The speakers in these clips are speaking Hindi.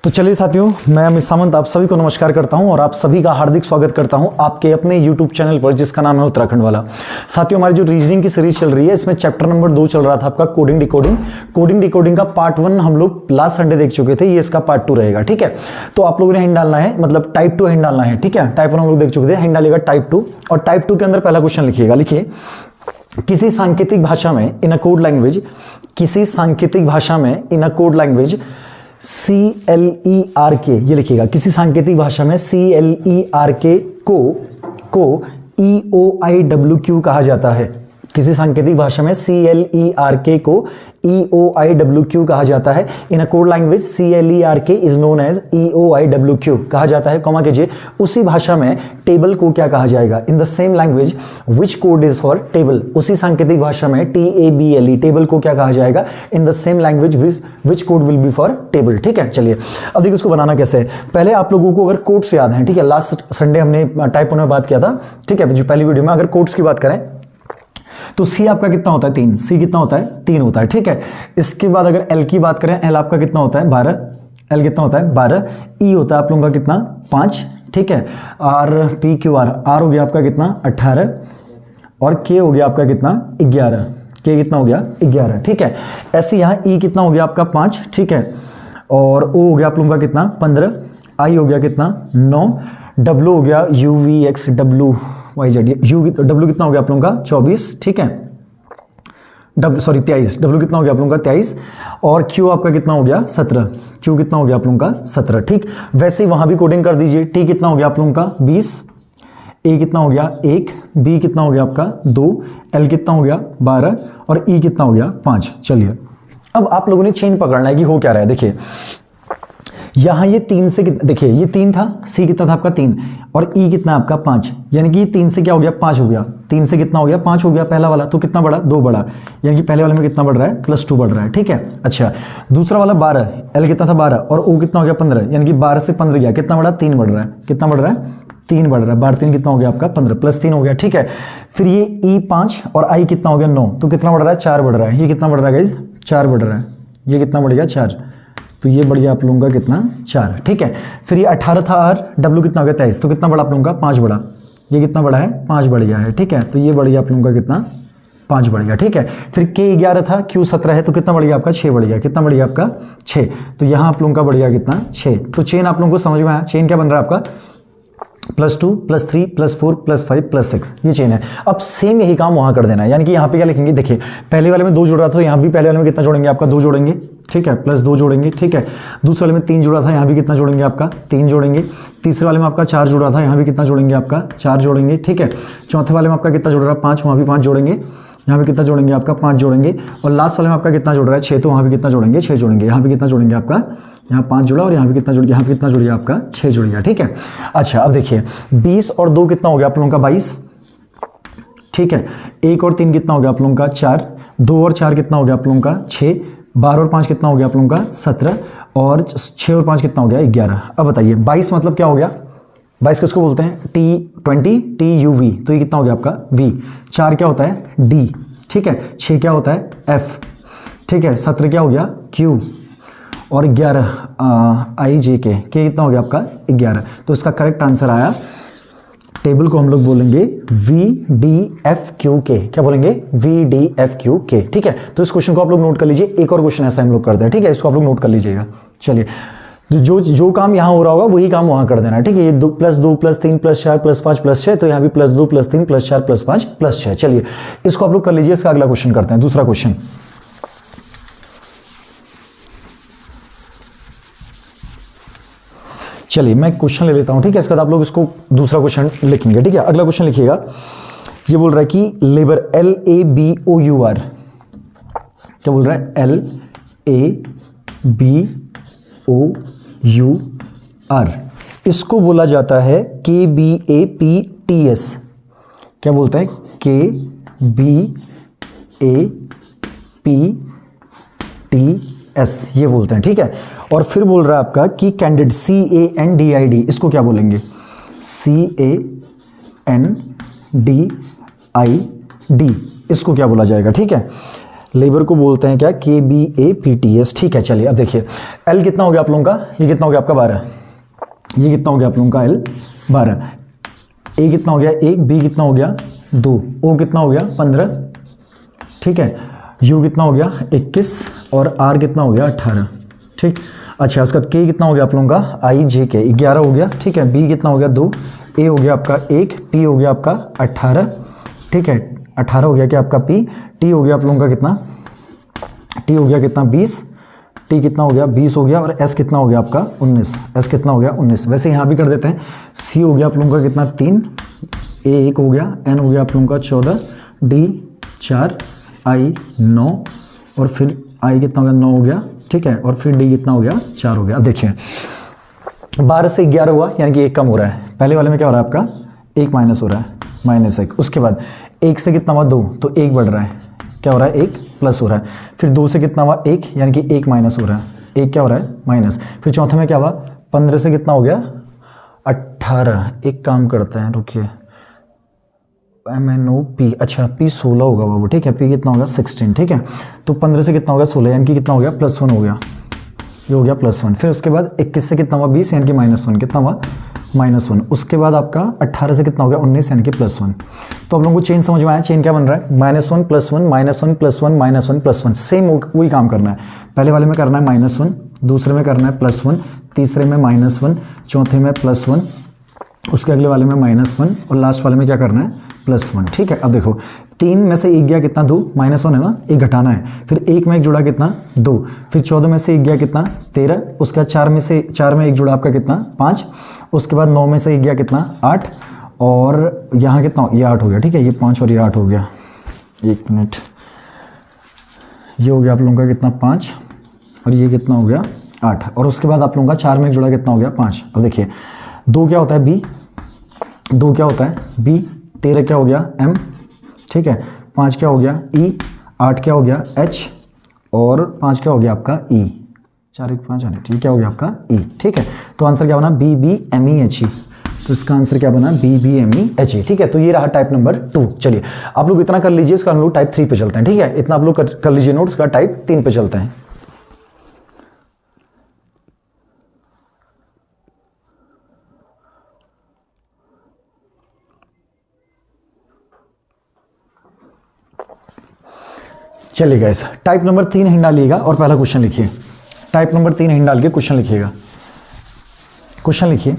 तो चलिए साथियों, मैं अमित सामंत आप सभी को नमस्कार करता हूं और आप सभी का हार्दिक स्वागत करता हूं आपके अपने YouTube चैनल पर जिसका नाम है उत्तराखंड वाला। साथियों, हमारी जो रीजनिंग की सीरीज चल रही है इसमें चैप्टर नंबर 2 चल रहा था आपका कोडिंग डिकोडिंग का पार्ट 1 हम लोग लास्ट संडे देख चुके थे। ये इसका पार्ट 2 रहेगा। ठीक है, तो आप लोगों ने हिंट डालना है, मतलब टाइप 2 हिंट डालना है। ठीक है, टाइप 1 हम लोग देख चुके थे, हिंट डालेगा टाइप 2 और टाइप 2 के अंदर पहला क्वेश्चन लिखिएगा। लिखिए, किसी सांकेतिक भाषा में इन अ कोड लैंग्वेज, किसी सांकेतिक भाषा में in a code language CLERK, ये लिखिएगा, किसी सांकेतिक भाषा में CLERK को EOIWQ कहा जाता है। किसी सांकेतिक भाषा में CLERK को EOIWQ कहा जाता है। In a code language CLERK is known as EOIWQ कहा जाता है। कॉमा कीजिए, उसी भाषा में टेबल को क्या कहा जाएगा? इन the same language which code is for table, उसी सांकेतिक भाषा में TABLE टेबल को क्या कहा जाएगा? इन the same language which code will be for table. ठीक है, चलिए अब देखिए इसको बनाना कैसे है। पहले आप लोगों को अगर कोड्स याद हैं, ठीक है, लास्ट संडे हमने टाइप 1 में बात किया था। ठीक है, जो पहली वीडियो में अगर कोड्स की बात करें तो C आपका कितना होता है? 3। C कितना होता है? 3 होता है। ठीक है, इसके बाद अगर L की बात करें, L आपका कितना होता है? 12। L कितना होता है? 12। E होता है आप लोगों का कितना? 5। ठीक है, R P Q R, R हो गया आपका कितना? 18 और K हो गया आपका कितना? 11। K कितना हो गया? 11। ठीक है, ऐसे यहाँ E कितना हो गया आपका? 5। ठीक है, और O हो गया आप लोगों का कितना? 15। I हो गया कितना? 9। W हो गया UVX W YZ, W कितना हो गया आप लोगों का? 24। ठीक है, 23। W कितना हो गया आप लोगों का? 23। और Q आपका कितना हो गया? 17। Q कितना हो गया आप लोगों का? 17। ठीक, वैसे ही वहां भी कोडिंग कर दीजिए। T कितना हो गया आप लोगों का? 20। A कितना हो गया? 1। B कितना हो गया आपका? 2। L कितना हो गया? 12 और E कितना हो गया? 5। चलिए अब आप लोगों ने चेन पकड़ना है कि हो क्या रहा है। देखिए यहां ये 3 से, देखिए ये 3 था, C कितना था आपका? 3 और E कितना आपका? 5, यानी कि 3 से क्या हो गया? 5 हो गया। 3 से कितना हो गया? 5 हो गया पहला वाला, तो कितना बढ़ा? 2 बढ़ा, यानी कि पहले वाले में कितना बढ़ रहा है? +2 बढ़ रहा है। ठीक है, अच्छा दूसरा वाला 12, L कितना था? 12 और O कितना हो गया? 15, यानी कि 12 से 15 गया, कितना बढ़ा? 3 बढ़ रहा है। कितना बढ़ रहा है? 3 बढ़ रहा है। 12 3 कितना हो गया आपका? 15 +3 हो गया। ठीक है, फिर ये E 5 और I कितना हो गया? 9, तो कितना बढ़ रहा है? 4 बढ़ रहा है। ये कितना बढ़ रहा है गाइज? 4 बढ़ रहा है। ये कितना बढ़ गया? 4, तो ये बढ़ गया आप लोगों का कितना? 4। ठीक है, फिर ये 18 था R, W कितना हो गया? 23, तो कितना बढ़ा आप लोगों का? 5 बढ़ा। ये कितना बढ़ा है? 5 बढ़ गया है। ठीक है, तो ये बढ़ गया आप लोगों का कितना? 5 बढ़ गया। ठीक है, फिर K 11 था, Q 17 है, तो कितना बढ़ गया आपका? 6 बढ़ गया। कितना बढ़ गया आपका? 6। तो यहाँ आप लोगों का बढ़ गया कितना? 6। तो चेन आप लोगों को समझ में आया? चेन क्या बन रहा है आपका? +2 +3 +4 +5 +6, ये चेन है। अब सेम यही काम वहां कर देना है, यानी कि यहाँ पे क्या लिखेंगे? देखिए पहले वाले में 2 जुड़ रहा था, यहाँ भी पहले वाले में कितना जोड़ेंगे आपका? 2 जोड़ेंगे। ठीक है, +2 जोड़ेंगे। ठीक है, दूसरे वाले में 3 जुड़ा था, यहाँ भी कितना जोड़ेंगे आपका? 3 जोड़ेंगे। तीसरे वाले में आपका 4 जुड़ा था, यहाँ भी कितना जोड़ेंगे आपका? 4 जोड़ेंगे। ठीक है, चौथे वाले में आपका कितना जुड़ रहा है? 5, वहाँ भी 5 जोड़ेंगे। यहाँ भी कितना जोड़ेंगे आपका? 5 जोड़ेंगे। और लास्ट वाले में आपका कितना जुड़ रहा है? 6, तो वहाँ भी कितना जोड़ेंगे? 6 जोड़ेंगे। यहाँ भी कितना जोड़ेंगे आपका? यहाँ 5 जुड़ा और यहाँ भी कितना जुड़ गया? यहाँ भी कितना जुड़ गया आपका? 6 जुड़ गया। ठीक है, अच्छा अब देखिए 20 और 2 कितना हो गया आप लोगों का? 22। ठीक है, 1 और 3 कितना हो गया आप लोगों का? 4। 2 और 4 कितना हो गया आप लोगों का? 6। 12 और 5 कितना हो गया आप लोगों का? 17 और 6 और 5 कितना हो गया? 11। अब बताइए 22 मतलब क्या हो गया? 22 किसको बोलते हैं? T20 TUV, तो ये कितना हो गया आपका? V। 4 क्या होता है? D। ठीक है, 6 क्या होता है? F। ठीक है, 17 क्या हो गया? Q और 11 IJK, K कितना हो गया आपका? 11। तो इसका करेक्ट आंसर आया, टेबल को हम लोग बोलेंगे VDFQK। क्या बोलेंगे? VDFQK। ठीक है, तो इस क्वेश्चन को आप लोग नोट कर लीजिए। एक और क्वेश्चन ऐसा हम लोग करते हैं। ठीक है, इसको आप लोग नोट कर लीजिएगा। चलिए जो काम यहाँ हो रहा होगा वही काम वहां कर देना है। ठीक है, ये 2 + 3 + 4 + 5 + 6, तो यहाँ भी +2 + 3 + 4 + 5 + 6। चलिए इसको आप लोग कर लीजिए। इसका अगला क्वेश्चन करते हैं, दूसरा क्वेश्चन। चलिए मैं क्वेश्चन ले लेता हूं। ठीक है, इसके बाद आप लोग इसको दूसरा क्वेश्चन लिखेंगे। ठीक है, अगला क्वेश्चन लिखिएगा। ये बोल रहा है कि लेबर LABOUR, क्या बोल रहा है? LABOUR, इसको बोला जाता है KBAPTS। क्या बोलते हैं? KBAPTS, ये बोलते हैं। ठीक है, और फिर बोल रहा है आपका कि कैंडिड CANDID, इसको क्या बोलेंगे? CANDID, इसको क्या बोला जाएगा? ठीक है, लेबर को बोलते हैं क्या, KBAPTS, ठीक है। चलिए अब देखिए L कितना हो गया आप लोगों का, ये कितना हो गया आपका 12, ये कितना हो गया आप लोगों का L 12, A कितना हो गया 1, B कितना हो गया 2, O कितना हो गया 15, ठीक है, U कितना हो गया 21 और R कितना हो गया 18, ठीक। अच्छा उसका K कितना हो गया आप लोगों का IJK 11 हो गया, ठीक है। B कितना हो गया 2, A हो गया आपका 1, P हो गया आपका 18, ठीक है, 18 हो गया क्या आपका P, T हो गया आप लोगों का कितना, T हो गया कितना 20, T कितना हो गया 20 हो गया, और S कितना हो गया आपका 19, S कितना हो गया 19। वैसे यहाँ भी कर देते हैं, C हो गया आप लोगों का कितना 3, A 1 हो गया, N हो गया आप लोगों का 14, D 4, I 9 और फिर I कितना हो गया 9 हो गया, ठीक है, और फिर D कितना हो गया 4 हो गया। अब देखिए 12 से 11 हुआ यानी कि 1 कम हो रहा है, पहले वाले में क्या हो रहा है आपका 1 माइनस हो रहा है, -1। उसके बाद 1 से कितना हुआ 2 तो 1 बढ़ रहा है, क्या हो रहा है 1 प्लस हो रहा है। फिर 2 से कितना हुआ 1 यानी कि 1 माइनस हो रहा है, 1 क्या हो रहा है माइनस। फिर चौथे में क्या हुआ 15 से कितना हो गया 18, एक काम करते हैं रुकिए MNOP, अच्छा P 16 होगा बाबू, ठीक है, P कितना होगा 16, ठीक है। तो 15 से कितना हो गया 16 यानी कि कितना हो गया +1 हो गया, ये हो गया +1। फिर उसके बाद 21 से कितना हुआ 20 यानी कि -1, कितना हुआ -1। उसके बाद आपका 18 से कितना हो गया 19 यानी कि +1। तो आप लोगों को चेन समझ में आया, चेन क्या बन रहा है -1 +1 -1 +1 -1 +1, सेम वही काम करना है। पहले वाले में करना है -1, दूसरे में करना है +1, तीसरे में -1, चौथे में +1, उसके अगले वाले में -1 और लास्ट वाले में क्या करना है +1, ठीक है। अब देखो 3 में से 1 गया कितना 2, -1 है ना, 1 घटाना है। फिर 1 में 1 जुड़ा कितना 2, फिर 14 में से 1 गया कितना 13, उसके बाद 4 में 1 जुड़ा आपका कितना 5, उसके बाद 9 में से 1 गया कितना 8 और यहाँ कितना ये 8 हो गया, ठीक है, ये 5 और ये 8 हो गया, 1 मिनट, ये हो गया आप लोगों का कितना 5 और ये कितना हो गया 8, और उसके बाद आप लोगों का 4 में 1 जुड़ा कितना हो गया 5। अब देखिए 2 क्या होता है B, 2 क्या होता है B, 13 क्या हो गया M, ठीक है, 5 क्या हो गया E, 8 क्या हो गया H और 5 क्या हो गया आपका E, 4 1 5 आने, ठीक क्या हो गया आपका E, ठीक है। तो आंसर क्या बना BBMEHE, तो इसका आंसर क्या बना BBMEHE, ठीक है। तो ये रहा टाइप नंबर 2। चलिए आप लोग इतना कर लीजिए, उसका हम लोग टाइप 3 पे चलते हैं, ठीक है, इतना आप लोग कर लीजिए नोट, उसका टाइप 3 पे चलते हैं। चलिए गाइस टाइप नंबर 3 हिंड डालिएगा और पहला क्वेश्चन लिखिए। टाइप नंबर 3 हिंड डाल के क्वेश्चन लिखिएगा। क्वेश्चन लिखिए,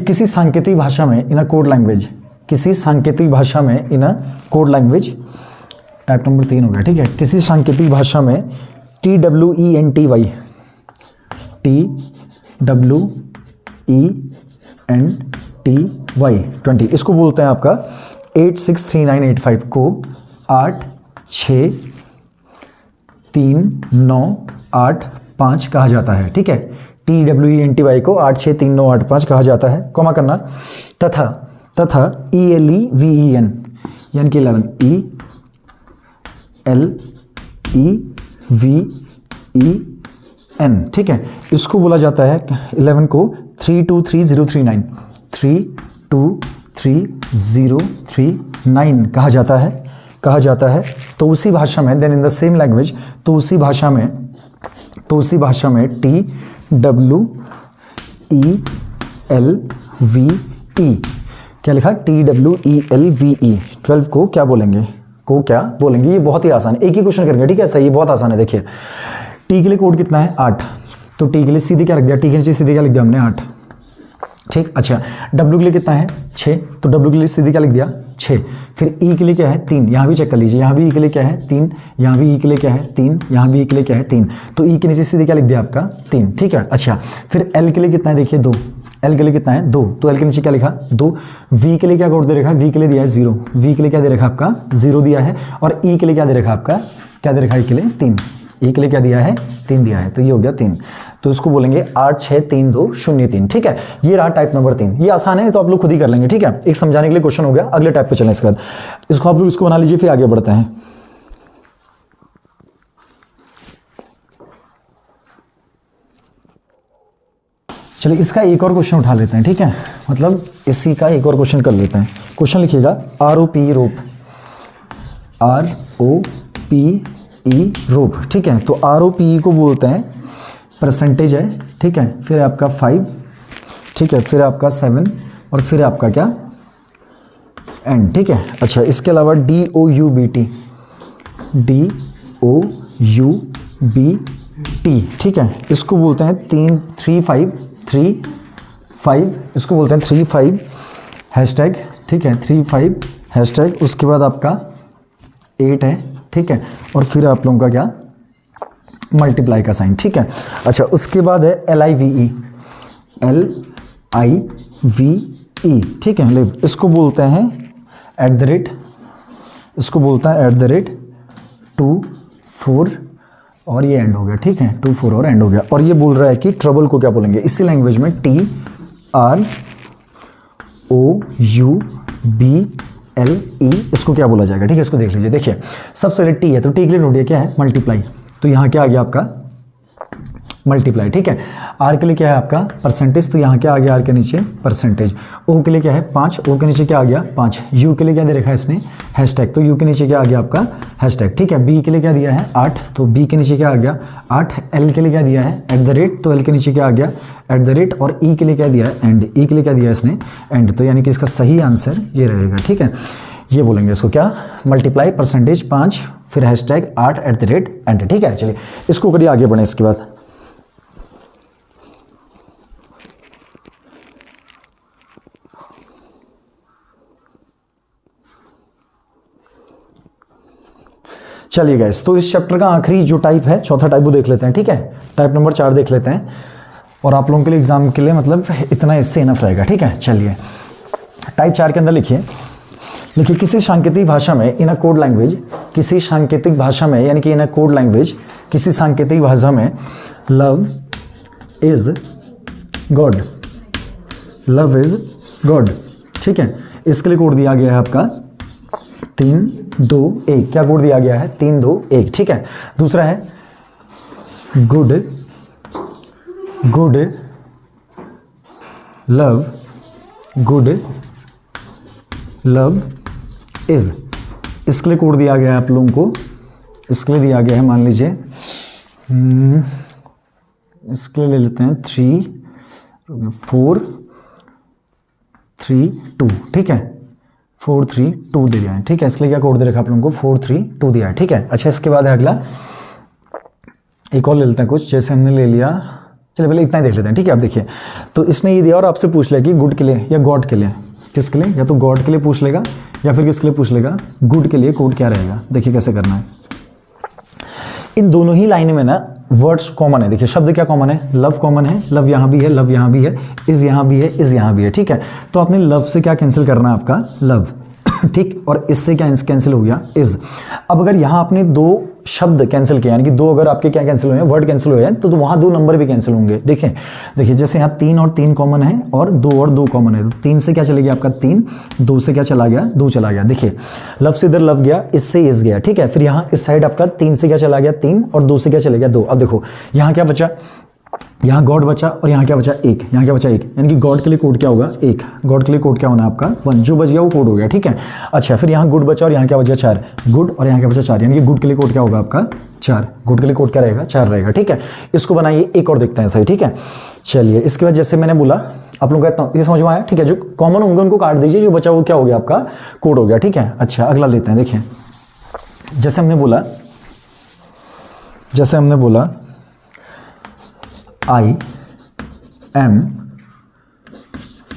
किसी सांकेतिक भाषा में इन अ कोड लैंग्वेज, किसी सांकेतिक भाषा में in a code language, type number 3 हो गया, ठीक है। किसी सांकेतिक भाषा में TWENTY 20, इसको बोलते हैं आपका 863985 को 8 6 3 9 8 5 कहा जाता है, ठीक है। TWENTY को 8 6 3 9 8 5 कहा जाता है, कॉमा करना, तथा ELEVEN यानी कि 11 ELEVEN, ठीक है, इसको बोला जाता है 11 को 323039 323039 कहा जाता है। तो उसी भाषा में then in the same language, तो उसी भाषा में TWELVE क्या लिखा TWELVE 12 को क्या बोलेंगे, ये बहुत ही आसान है, एक ही क्वेश्चन करेंगे, ठीक है, सही, ये बहुत आसान है। देखिए टी के लिए कोड कितना है 8, तो टी के लिए सीधे क्या रख दिया, टी के नीचे सीधे क्या लिख दिया हमने 8, ठीक। अच्छा डब्ल्यू के लिए कितना है 6, तो डब्ल्यू के लिए सीधे क्या लिख दिया 6। फिर ई के लिए क्या है 3, यहाँ भी चेक कर लीजिए, यहाँ भी ई के लिए क्या है 3, यहाँ भी ई के लिए क्या है 3, यहाँ भी ई के लिए क्या है 3, तो ई के नीचे सीधे क्या लिख दिया आपका 3, ठीक है। अच्छा फिर एल के लिए कितना है, देखिए 2, एल के लिए कितना है 2, तो एल के नीचे क्या लिखा 2। वी के लिए क्या कोड दे रखा है, वी के लिए दिया है 0, वी के लिए क्या दे रखा आपका 0 दिया है, और ई के लिए क्या दे रखा आपका, क्या दे रखा है ई के लिए 3, ई के लिए क्या दिया है 3 दिया है, तो ये हो गया 3, तो इसको बोलेंगे 8 6 3 2 0 3, ठीक है। ये रहा टाइप नंबर 3, ये आसान है, तो आप लोग खुद ही कर लेंगे, ठीक है, एक समझाने के लिए क्वेश्चन हो गया। अगले टाइप पे चलें, इसके बाद इसको आप लोग इसको बना लीजिए, फिर आगे बढ़ते हैं। चलिए इसका एक और क्वेश्चन उठा लेते हैं, ठीक है, मतलब इसी का एक और क्वेश्चन कर लेते हैं। क्वेश्चन लिखिएगा ROP रोप, ROPE रोप, ठीक है। तो ROPE को बोलते हैं परसेंटेज है, ठीक है। फिर आपका 5, ठीक है, फिर आपका 7 और फिर आपका क्या एंड, ठीक है। अच्छा, इसके अलावा DOUBT, DOUBT, ठीक है, इसको बोलते हैं 3-5, इसको बोलते हैं 3-5 हैशटैग, ठीक है, 3-5 हैशटैग। उसके बाद आपका 8 है, ठीक है, और फिर आप लोगों का क्या मल्टीप्लाई का साइन, ठीक है। अच्छा, उसके बाद है LIVE, ठीक है, लिव, इसको बोलते हैं @ इसको बोलता है @24 और ये एंड हो गया, ठीक है, 24 और एंड हो गया। और ये बोल रहा है कि ट्रबल को क्या बोलेंगे इसी लैंग्वेज में, TROUBLE, इसको क्या बोला जाएगा, ठीक है। इसको देख लीजिए, देखिए सबसे पहले टी है तो टी के लिए नोट क्या है, मल्टीप्लाई, तो यहाँ क्या आ गया आपका मल्टीप्लाई, ठीक है। आर के लिए क्या है आपका परसेंटेज, तो यहाँ क्या आ गया आर के नीचे परसेंटेज। ओ के लिए क्या है 5, ओ के नीचे क्या आ गया 5। यू के लिए क्या दे रखा है इसने हैशटैग, तो यू के नीचे क्या आ गया आपका हैशटैग, ठीक है। बी के लिए क्या दिया है 8, तो बी के नीचे क्या आ गया 8। एल के लिए क्या दिया है @, तो एल के नीचे क्या आ गया @। और ई के लिए क्या दिया है एंड, ई के लिए क्या दिया है इसने एंड, तो यानी कि इसका सही आंसर ये रहेगा, ठीक है। ये बोलेंगे इसको क्या मल्टीप्लाई परसेंटेज 5 फिर हैशटैग 8 @ एंड, ठीक है। चलिए इसको करिए आगे बढ़े। इसके बाद चलिए गाइस, तो इस चैप्टर का आखिरी जो टाइप है, चौथा टाइप वो देख लेते हैं, ठीक है। टाइप नंबर 4 देख लेते हैं और आप लोगों के लिए एग्जाम के लिए मतलब इतना इससे इनफ रहेगा, ठीक है। चलिए टाइप 4 के अंदर लिखिए किसी सांकेतिक भाषा में इन अ कोड लैंग्वेज, किसी सांकेतिक भाषा में यानी कि इन अ कोड लैंग्वेज, किसी सांकेतिक भाषा में love is God, love is God, ठीक है। इसके लिए कोड दिया गया है आपका 3, 2, 1। क्या कोड दिया गया है 3, 2, 1, ठीक है। दूसरा है गुड लव इज, इसके लिए कोड दिया गया है आप लोगों को, इसके लिए दिया गया है मान लीजिए इसके लिए ले लेते हैं 3, 4, 3, 2, ठीक है। 4, 3, 2 दे दिया है, ठीक है। इसलिए क्या कोड दे रखा आप लोगों को 4, 3, 2 दिया है, ठीक है। अच्छा, इसके बाद है अगला, एक और ले लेते हैं कुछ, जैसे हमने ले लिया, चलिए पहले इतना ही देख लेते हैं, ठीक है। आप देखिए, तो इसने ये दिया और आपसे पूछ लिया कि गुड के लिए या गॉड के लिए, किसके लिए, या तो गॉड के लिए पूछ लेगा या फिर किसके लिए पूछ लेगा गुड के लिए, कोड क्या रहेगा। देखिए कैसे करना है। इन दोनों ही लाइन में ना वर्ड्स कॉमन है, देखिए शब्द क्या कॉमन है, लव कॉमन है, लव यहाँ भी है, लव यहाँ भी है, इज यहाँ भी है, इज यहाँ भी है, ठीक है। तो आपने लव से क्या कैंसिल करना है आपका लव, ठीक, और इससे क्या कैंसिल हो गया इज। अब अगर यहाँ आपने 2 शब्द कैंसिल किया, यानी कि 2 अगर आपके क्या कैंसिल हुए हैं, वर्ड कैंसिल हुए हैं, तो वहां 2 नंबर भी कैंसिल होंगे। देखिए जैसे यहाँ 3 और 3 कॉमन है और 2 और 2 कॉमन है, तो 3 से क्या चले गया आपका 3, 2 से क्या चला गया 2 चला गया। देखिए लव से इधर लव गया, इससे इस गया, ठीक है। फिर यहाँ इस साइड आपका 3 से क्या चला गया 3 और 2 से क्या चले गया 2। अब देखो यहाँ क्या बचा, यहाँ गॉड बचा और यहाँ क्या बचा 1, यहाँ क्या बचा 1, यानी कि गॉड के लिए कोड क्या होगा 1, गॉड के लिए कोड क्या होना आपका 1, जो बच गया वो कोड हो गया, ठीक है। अच्छा, फिर यहाँ गुड बचा और यहाँ क्या बचा 4, गुड और यहाँ क्या बचा 4, यानी कि गुड के लिए कोड क्या होगा आपका 4, गुड के लिए कोड क्या रहेगा 4 रहेगा, ठीक है। इसको बनाइए, एक और देखते हैं सही, ठीक है। चलिए इसके बाद जैसे मैंने बोला आप लोग कहता हूँ ये समझ में आया, ठीक है। जो कॉमन होंगे उनको काट दीजिए, जो बचा वो क्या हो गया आपका कोड हो गया, ठीक है। अच्छा, अगला लेते हैं। देखिए जैसे हमने बोला I am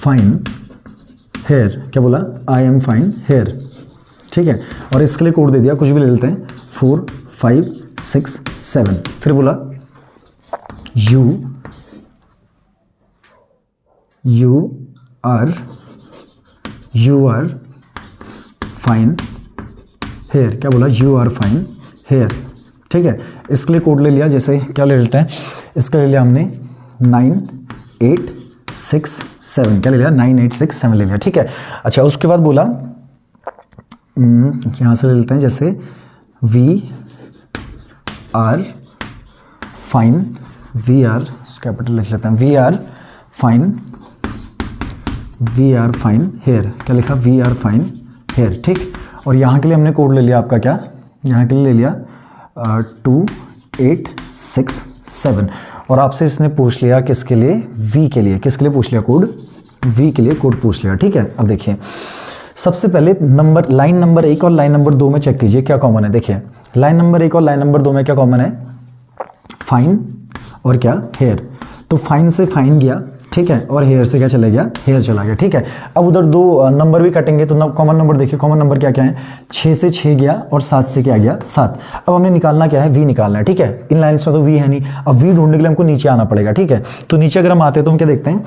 fine here, क्या बोला I am fine here, ठीक है। और इसके लिए कोड दे दिया, कुछ भी ले लेते हैं 4, 5, 6, 7। फिर बोला you are fine here, क्या बोला you are fine here, ठीक है। इसके लिए कोड ले लिया, जैसे क्या ले लेते हैं, इसके ले लिया हमने 9, 8, 6, 7, क्या ले लिया 9, 8, 6, 7 ले लिया, ठीक है। अच्छा, उसके बाद बोला यहाँ से ले लेते हैं, जैसे we are fine, we are capital लिख लेते हैं, वी आर फाइन हेयर, क्या लिखा वी आर फाइन हेयर, ठीक। और यहाँ के लिए हमने कोड ले लिया आपका क्या यहाँ के लिए ले लिया 2 8 6 7 और आपसे इसने पूछ लिया किसके लिए, v के लिए। किसके लिए पूछ लिया कोड, v के लिए कोड पूछ लिया, ठीक है। अब देखिए सबसे पहले नंबर लाइन नंबर 1 और लाइन नंबर 2 में चेक कीजिए क्या कॉमन है। देखिए लाइन नंबर 1 और लाइन नंबर 2 में क्या कॉमन है, फाइन और क्या हेयर। तो फाइन से फाइन गया, ठीक है, और हेयर से क्या चला गया, हेयर चला गया, ठीक है। अब उधर दो नंबर भी कटेंगे तो कॉमन नंबर देखिए, कॉमन नंबर क्या क्या है, 6 से 6 गया और 7 से क्या गया 7। अब हमें निकालना क्या है, v निकालना है, ठीक है। इन लाइन्स में तो v है नहीं, अब v ढूंढने के लिए हमको नीचे आना पड़ेगा, ठीक है। तो नीचे अगर हम आते हैं तो हम क्या देखते हैं,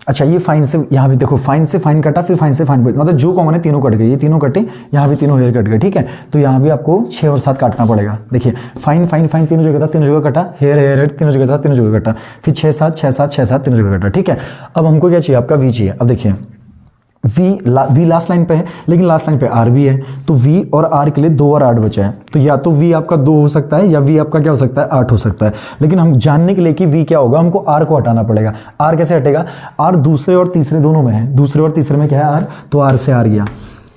अच्छा ये फाइन से यहाँ भी देखो, फाइन से फाइन कटा, फिर फाइन से फाइन, मतलब जो कॉमन है तीनों कट गए, ये तीनों कटे, यहाँ भी तीनों हेयर कट गए, ठीक है। तो यहाँ भी आपको 6 और 7 काटना पड़ेगा। देखिए फाइन फाइन फाइन तीनों जगह था, तीनों जगह कटा, हेयर हेयर हेयर तीनों जगह था, तीनों जगह कटा, फिर 6 7 6 7 6 7 तीनों जगह कटा, ठीक है। अब हमको क्या चाहिए, आपका v चाहिए। अब देखिए v लास्ट लाइन पे है, लेकिन लास्ट लाइन पे r भी है, तो v और r के लिए 2 और 8 बचा है। तो या तो v आपका 2 हो सकता है या v आपका क्या हो सकता है 8 हो सकता है। लेकिन हम जानने के लिए कि v क्या होगा, हमको r को हटाना पड़ेगा। r कैसे हटेगा, r दूसरे और तीसरे दोनों में है, दूसरे और तीसरे में क्या है r, तो r से r गया,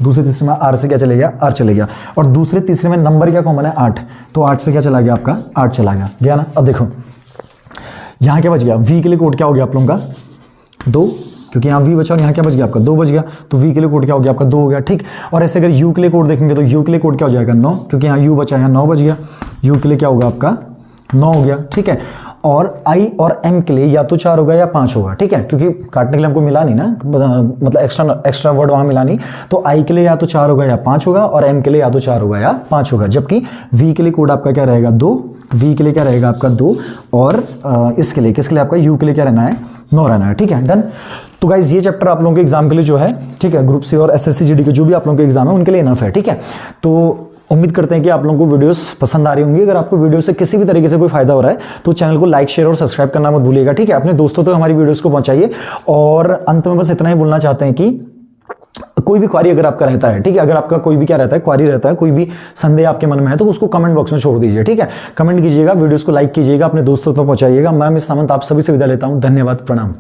दूसरे तीसरे में r से क्या चले गया, r चले गया। और दूसरे तीसरे में नंबर क्या कॉमन है 8, तो 8 से क्या चला गया आपका 8 चला गया ना। अब देखो यहाँ क्या बच गया, v के लिए कोड क्या हो गया आप लोगों का 2, क्योंकि यहाँ v बचा और यहाँ क्या बच गया आपका 2 बच गया, तो v के लिए कोड क्या हो गया आपका 2 हो गया, ठीक। और ऐसे अगर u के लिए कोड देखेंगे तो u के लिए कोड क्या हो जाएगा 9, क्योंकि यहाँ u बचा, यहाँ 9 बच गया, u के लिए क्या होगा आपका 9 हो गया, ठीक है। और i और m के लिए या तो 4 होगा या 5 होगा, ठीक है, क्योंकि काटने के लिए हमको मिला नहीं ना, मतलब एक्स्ट्रा वर्ड वहाँ मिला नहीं, तो i के लिए या तो 4 होगा या 5 होगा और m के लिए या तो 4 होगा या 5 होगा। जबकि v के लिए कोड आपका क्या रहेगा 2, v के लिए क्या रहेगा आपका 2, और इसके लिए किसके लिए आपका u के लिए क्या रहना है 9 रहना है, ठीक है, डन। तो गाइज ये चैप्टर आप लोगों के एग्जाम के लिए जो है, ठीक है, ग्रुप सी और एसएससी जीडी के जो भी आप लोगों के एग्जाम है उनके लिए इनफ है, ठीक है। तो उम्मीद करते हैं कि आप लोगों को वीडियोस पसंद आ रही होंगी। अगर आपको वीडियो से किसी भी तरीके से कोई फायदा हो रहा है तो चैनल को लाइक शेयर और सब्सक्राइब करना मत भूलिएगा, ठीक है। अपने दोस्तों तक हमारी वीडियोस को पहुंचाइए। और अंत में बस इतना ही बोलना चाहते हैं कि कोई भी क्वारी अगर आपका रहता है, ठीक है, अगर आपका कोई भी क्या रहता है क्वारी रहता है, कोई भी संदेह आपके मन में है तो उसको कमेंट बॉक्स में छोड़ दीजिए, ठीक है। कमेंट कीजिएगा, वीडियोस को लाइक कीजिएगा, अपने दोस्तों तक पहुंचाइएगा। मैं मिस सामंत आप सभी से विदा लेता हूं। धन्यवाद, प्रणाम।